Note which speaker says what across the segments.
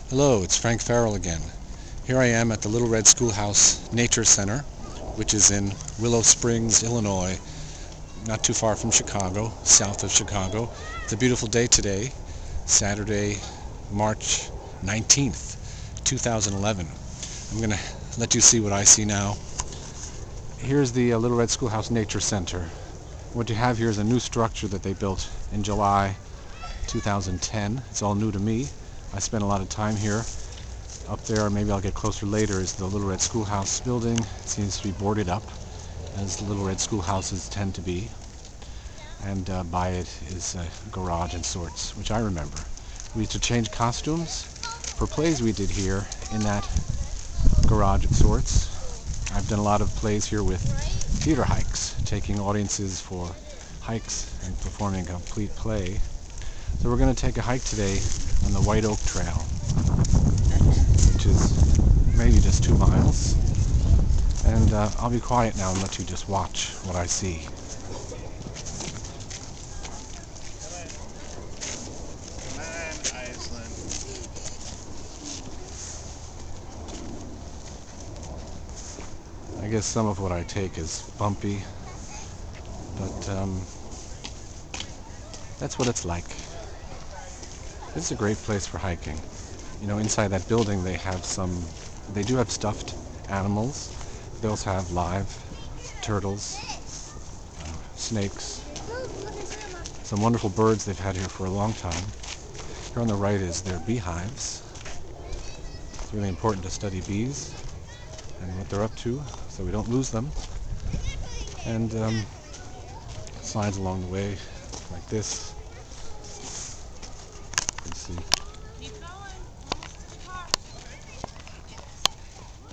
Speaker 1: Hello, it's Frank Farrell again. Here I am at the Little Red Schoolhouse Nature Center, which is in Willow Springs, Illinois, not too far from Chicago, south of Chicago. It's a beautiful day today, Saturday, March 19th, 2011. I'm going to let you see what I see now. Here's the Little Red Schoolhouse Nature Center. What you have here is a new structure that they built in July 2010. It's all new to me. I spent a lot of time here. Up there, maybe I'll get closer later, is the Little Red Schoolhouse building. It seems to be boarded up, as Little Red Schoolhouses tend to be. And by it is a garage and sorts, which I remember. We used to change costumes for plays we did here in that garage of sorts. I've done a lot of plays here with theater hikes, taking audiences for hikes and performing a complete play. So we're going to take a hike today on the White Oak Trail, which is maybe just 2 miles. And I'll be quiet now and let you just watch what I see.
Speaker 2: Come on, Iceland.
Speaker 1: I guess some of what I take is bumpy, but that's what it's like. This is a great place for hiking. You know, inside that building they do have stuffed animals. They also have live turtles, snakes, some wonderful birds they've had here for a long time. Here on the right is their beehives. It's really important to study bees and what they're up to so we don't lose them. And signs along the way like this. See.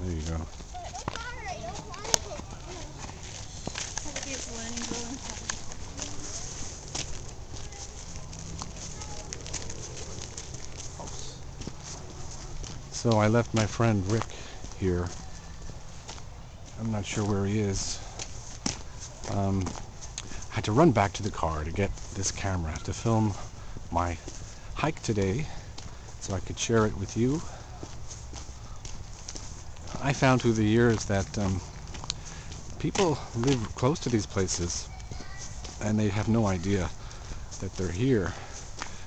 Speaker 1: There you go. So I left my friend Rick here. I'm not sure where he is. I had to run back to the car to get this camera to film my hike today so I could share it with you. I found through the years that people live close to these places and they have no idea that they're here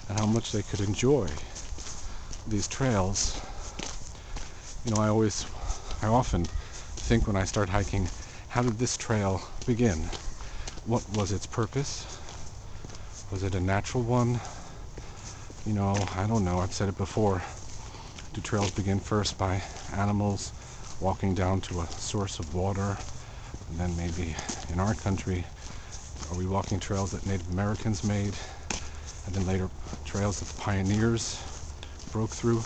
Speaker 1: and how much they could enjoy these trails. You know, I often think when I start hiking, how did this trail begin? What was its purpose? Was it a natural one? You know, I don't know, I've said it before. Do trails begin first by animals walking down to a source of water? And then maybe in our country, are we walking trails that Native Americans made? And then later trails that the pioneers broke through?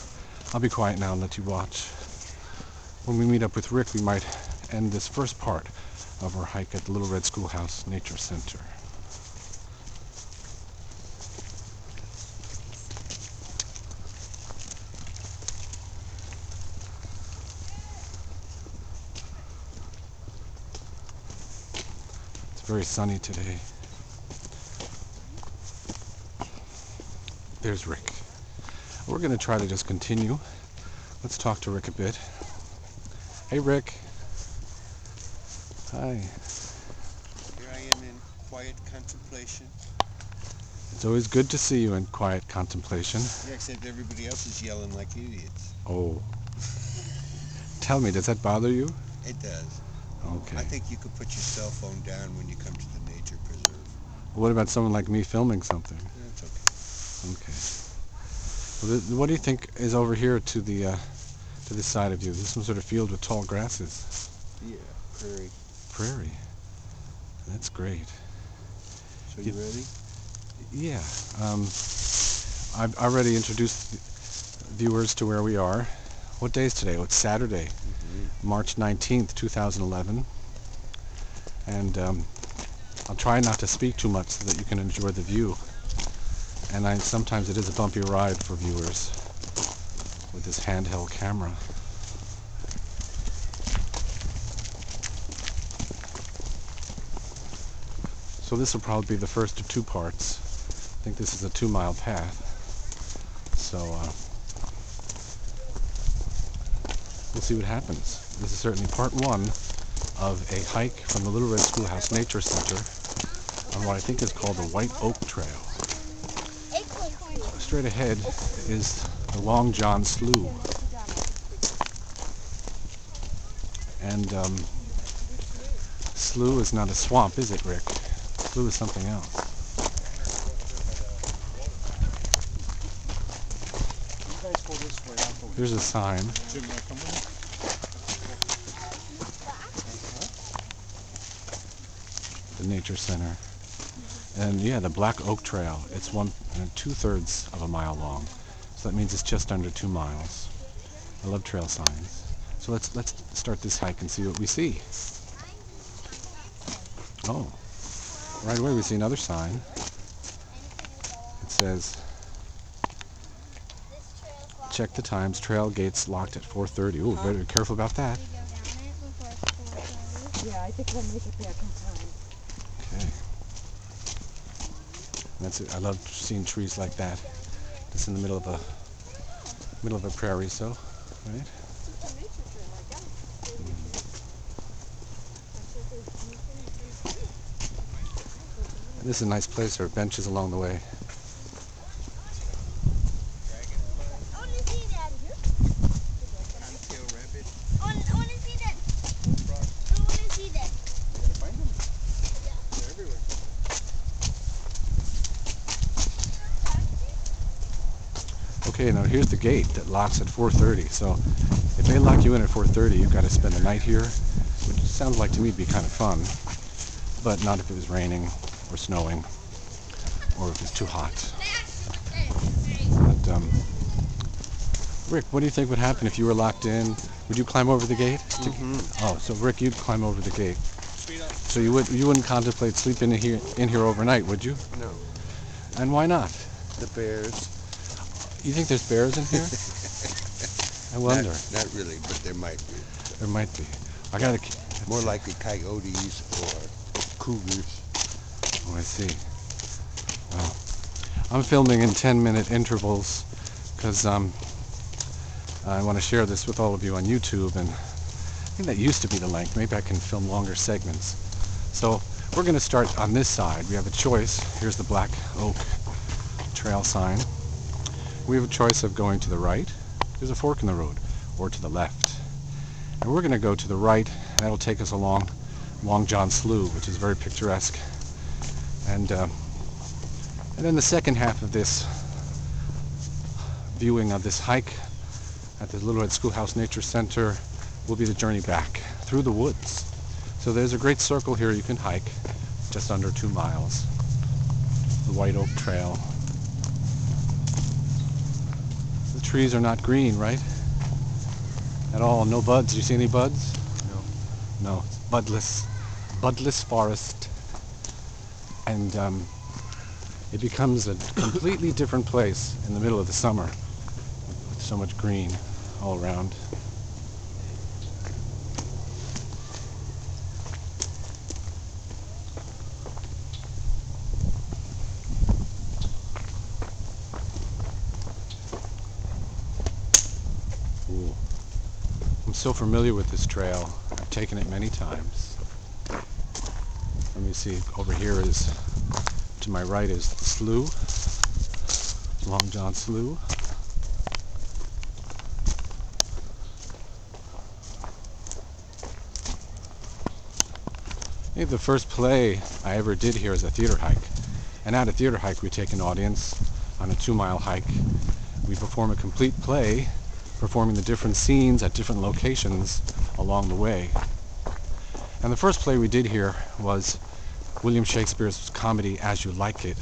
Speaker 1: I'll be quiet now and let you watch. When we meet up with Rick, we might end this first part of our hike at the Little Red Schoolhouse Nature Center. Very sunny today. There's Rick. We're going to try to just continue. Let's talk to Rick a bit. Hey Rick. Hi.
Speaker 2: Here I am in quiet contemplation.
Speaker 1: It's always good to see you in quiet contemplation.
Speaker 2: Yeah, except everybody else is yelling like idiots.
Speaker 1: Oh. Tell me, does that bother you?
Speaker 2: It does.
Speaker 1: Okay.
Speaker 2: I think you could put your cell phone down when you come to the nature preserve.
Speaker 1: What about someone like me filming something?
Speaker 2: That's okay.
Speaker 1: Okay. Well, what do you think is over here to this side of you? Is this some sort of field with tall grasses?
Speaker 2: Yeah, prairie.
Speaker 1: Prairie. That's great.
Speaker 2: So you ready?
Speaker 1: Yeah. I've already introduced viewers to where we are. What day is today? Well, it's Saturday, March 19th, 2011. And I'll try not to speak too much so that you can enjoy the view. And sometimes it is a bumpy ride for viewers with this handheld camera. So this will probably be the first of 2 parts. I think this is a 2-mile path. So we'll see what happens. This is certainly part one of a hike from the Little Red Schoolhouse Nature Center on what I think is called the White Oak Trail. Straight ahead is the Long John Slough. And slough is not a swamp, is it, Rick? Slough is something else. Here's a sign. The Nature Center. And yeah, the Black Oak Trail. It's 2/3 of a mile long. So that means it's just under 2 miles. I love trail signs. So let's start this hike and see what we see. Oh, right away we see another sign. It says, check the times, trail gates locked at 4:30. Oh, better be careful about that.
Speaker 3: Yeah, I think we'll make it back in time.
Speaker 1: Okay. That's it. I love seeing trees like that. It's in the middle of a prairie, so, right? And this is a nice place. There are benches along the way. Okay, now here's the gate that locks at 4:30. So if they lock you in at 4:30, you've got to spend the night here, which sounds like to me to be kind of fun, but not if it was raining or snowing or if it's too hot. But Rick, what do you think would happen if you were locked in? Would you climb over the gate? Oh, so Rick, you'd climb over the gate. So you wouldn't contemplate sleeping in here overnight, would you?
Speaker 2: No.
Speaker 1: And why not?
Speaker 2: The bears.
Speaker 1: You think there's bears in here? I wonder.
Speaker 2: Not really, but there might be.
Speaker 1: There might be. I gotta.
Speaker 2: More likely coyotes or cougars.
Speaker 1: Oh, I see. Well, I'm filming in 10-minute intervals because I want to share this with all of you on YouTube, and I think that used to be the length. Maybe I can film longer segments. So we're going to start on this side. We have a choice. Here's the Black Oak Trail sign. We have a choice of going to the right. There's a fork in the road, or to the left. And we're going to go to the right. That'll take us along Long John Slough, which is very picturesque. And then the second half of this viewing of this hike at the Little Red Schoolhouse Nature Center will be the journey back through the woods. So there's a great circle here you can hike, just under 2 miles. The White Oak Trail. The trees are not green, right? At all. No buds. Do you see any buds? No. No. It's budless. Budless forest. And it becomes a completely different place in the middle of the summer with so much green all around. Ooh. I'm so familiar with this trail. I've taken it many times. Let me see, over here is, to my right is the slough, Long John Slough. Maybe the first play I ever did here is a theater hike. And at a theater hike we take an audience on a 2-mile hike. We perform a complete play, performing the different scenes at different locations along the way. And the first play we did here was William Shakespeare's comedy As You Like It.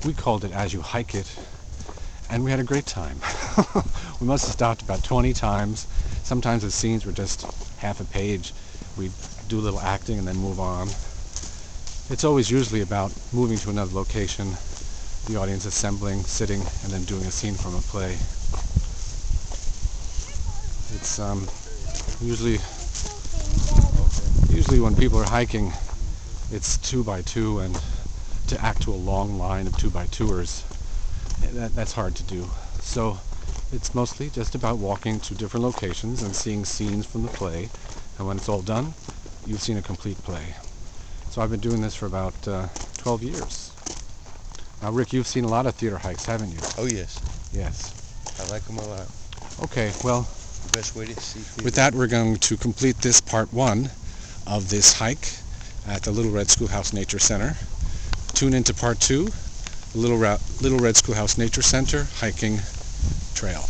Speaker 1: We called it As You Hike It, and we had a great time. We must have stopped about 20 times. Sometimes the scenes were just half a page. We'd do a little acting and then move on. It's always usually about moving to another location, the audience assembling, sitting, and then doing a scene from a play. It's usually when people are hiking, it's 2x2, and to act to a long line of 2x2ers, that's hard to do. So It's mostly just about walking to different locations and seeing scenes from the play, and when it's all done, you've seen a complete play. So I've been doing this for about 12 years. Now, Rick, you've seen a lot of theater hikes, haven't you?
Speaker 2: Oh, yes.
Speaker 1: Yes.
Speaker 2: I like them a lot.
Speaker 1: Okay, well,
Speaker 2: The best way to see theater.
Speaker 1: with that, we're going to complete this part 1 of this hike at the Little Red Schoolhouse Nature Center. Tune into part 2, Little Red Schoolhouse Nature Center hiking trail.